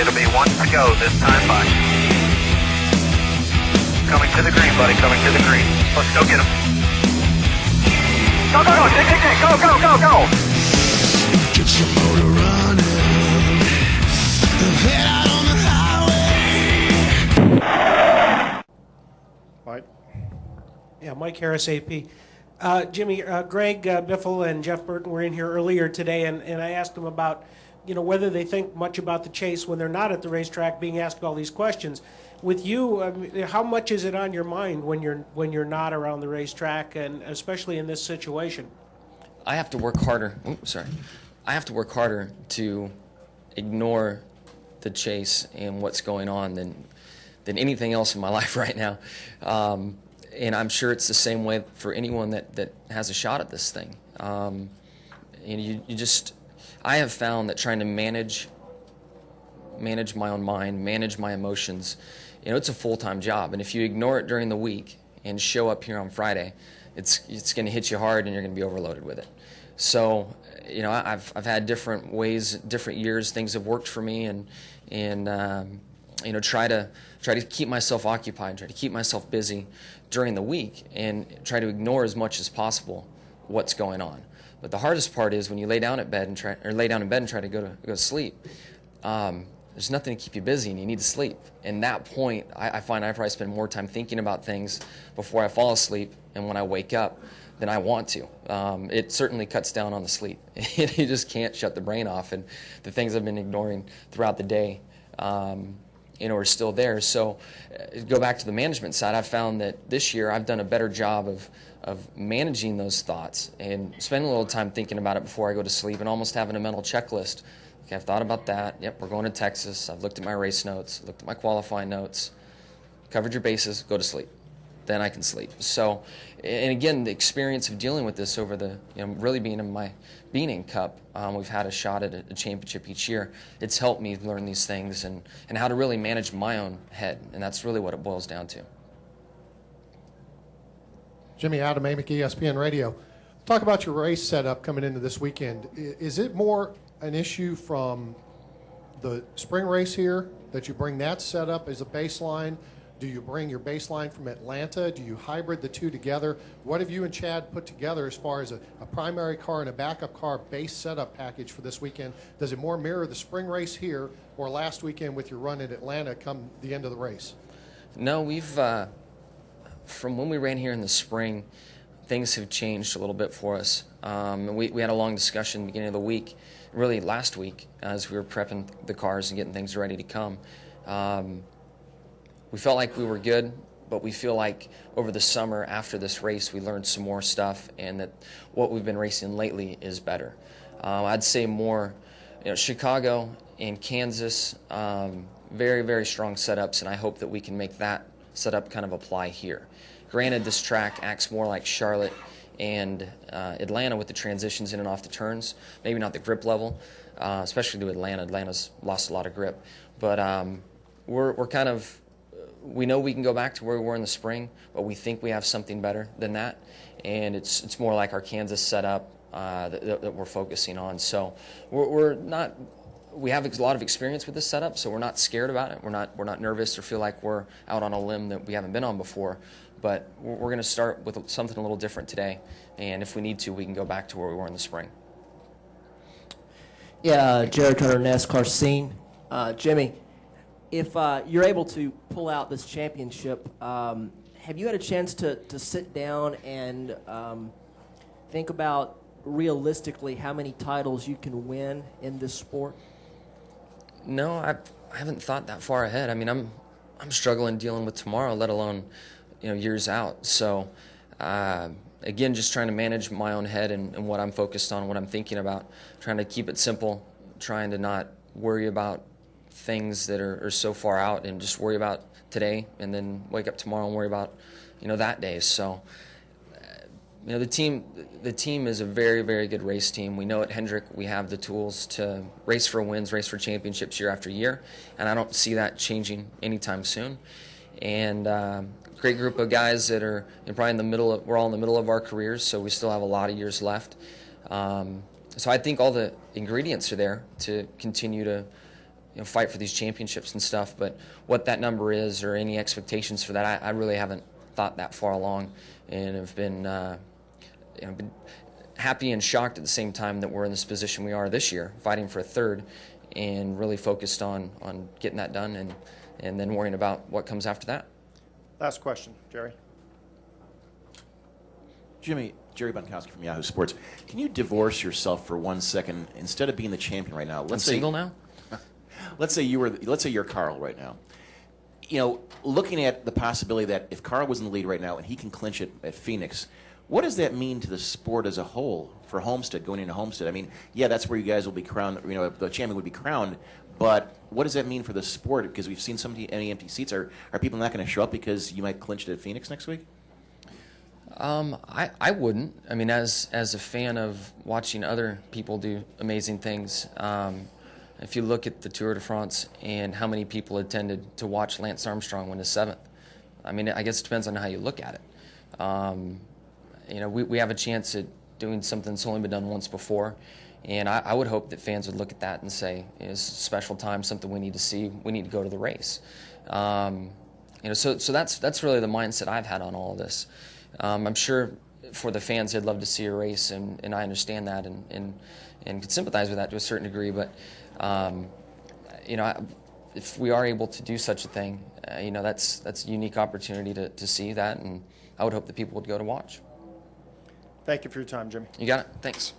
It'll be one to go this time by. Coming to the green, buddy, coming to the green. Let's go get him. Go, go, go, Dick, Dick, Dick, go, go, go, go. Get your motor running. Head out on the highway. Mike? Yeah, Mike Harris, AP. Jimmy, Greg Biffle and Jeff Burton were in here earlier today, and I asked them about, whether they think much about the chase when they're not at the racetrack being asked all these questions. With you, how much is it on your mind when you're not around the racetrack, and especially in this situation? I have to work harder. I have to work harder to ignore the chase and what's going on than anything else in my life right now. And I'm sure it's the same way for anyone that has a shot at this thing. And I have found that trying to manage my own mind, manage my emotions, it's a full-time job. And if you ignore it during the week and show up here on Friday, it's going to hit you hard and you're going to be overloaded with it. So, I've had different ways, different years, things have worked for me, and try to keep myself occupied, try to keep myself busy during the week, and try to ignore as much as possible what's going on. But the hardest part is when you lay down in bed and try to go to sleep. There's nothing to keep you busy, and you need to sleep. And that point, I find I probably spend more time thinking about things before I fall asleep and when I wake up than I want to. It certainly cuts down on the sleep. You just can't shut the brain off, and the things I've been ignoring throughout the day are still there. So go back to the management side. I've found that this year I've done a better job of managing those thoughts and spending a little time thinking about it before I go to sleep, and almost having a mental checklist. Okay, I've thought about that. Yep, we're going to Texas. I've looked at my race notes, looked at my qualifying notes, covered your bases, go to sleep. Then I can sleep. So, and again, the experience of dealing with this over the, really being in my Beaning Cup, we've had a shot at a championship each year. It's helped me learn these things and how to really manage my own head, and that's really what it boils down to. Jimmy, Adam Amick, ESPN Radio. Talk about your race setup coming into this weekend. Is it more an issue from the spring race here, that you bring that setup as a baseline? Do you bring your baseline from Atlanta? Do you hybrid the two together? What have you and Chad put together as far as a primary car and a backup car base setup package for this weekend? Does it more mirror the spring race here or last weekend with your run at Atlanta come the end of the race? No, we've, from when we ran here in the spring, things have changed a little bit for us. We had a long discussion beginning of the week, really last week, as we were prepping the cars and getting things ready to come. We felt like we were good, but we feel like over the summer after this race we learned some more stuff, and that what we've been racing lately is better. I'd say more, Chicago and Kansas, very, very strong setups, and I hope that we can make that setup kind of apply here. Granted, this track acts more like Charlotte and Atlanta with the transitions in and off the turns, maybe not the grip level, especially to Atlanta. Atlanta's lost a lot of grip, but we're kind of, we know we can go back to where we were in the spring, but we think we have something better than that, and it's more like our Kansas setup that we're focusing on. So we have a lot of experience with this setup, so we're not scared about it. We're not nervous or feel like we're out on a limb that we haven't been on before. But we're going to start with something a little different today, and if we need to, we can go back to where we were in the spring. Yeah, Jared Turner, NASCAR scene. Jimmy, if you're able to pull out this championship, have you had a chance to sit down and think about realistically how many titles you can win in this sport? No, I haven't thought that far ahead. I mean, I'm struggling dealing with tomorrow, let alone years out. So again, just trying to manage my own head and what I'm focused on, what I'm thinking about, trying to keep it simple, trying to not worry about things that are so far out, and just worry about today, and then wake up tomorrow and worry about that day. So the team is a very, very good race team. We know at Hendrick we have the tools to race for wins, race for championships year after year, and I don't see that changing anytime soon. And great group of guys that are probably we're all in the middle of our careers, so we still have a lot of years left. So I think all the ingredients are there to continue to fight for these championships and stuff. But what that number is or any expectations for that, I really haven't thought that far along, and have been been happy and shocked at the same time that we're in this position we are this year, fighting for a third, and really focused on getting that done, and then worrying about what comes after that. Last question, Jerry. Jimmy, Jerry Bonkowski from Yahoo Sports. Can you divorce yourself for 1 second instead of being the champion right now? I'm single now. Let's say you're Carl right now. Looking at the possibility that if Carl was in the lead right now and he can clinch it at Phoenix, what does that mean to the sport as a whole for Homestead, going into Homestead? I mean, yeah, that's where you guys will be crowned, the champion would be crowned, but what does that mean for the sport? Because we've seen any empty seats. Are people not going to show up because you might clinch it at Phoenix next week? I wouldn't. I mean, as a fan of watching other people do amazing things, if you look at the Tour de France and how many people attended to watch Lance Armstrong win his 7th, I mean, I guess it depends on how you look at it. We have a chance at doing something that's only been done once before, and I would hope that fans would look at that and say, it's a special time, something we need to see, we need to go to the race. So that's really the mindset I've had on all of this. I'm sure for the fans, they'd love to see a race, and I understand that and can sympathize with that to a certain degree. But if we are able to do such a thing, that's a unique opportunity to see that, and I would hope that people would go to watch. Thank you for your time, Jimmy. You got it. Thanks.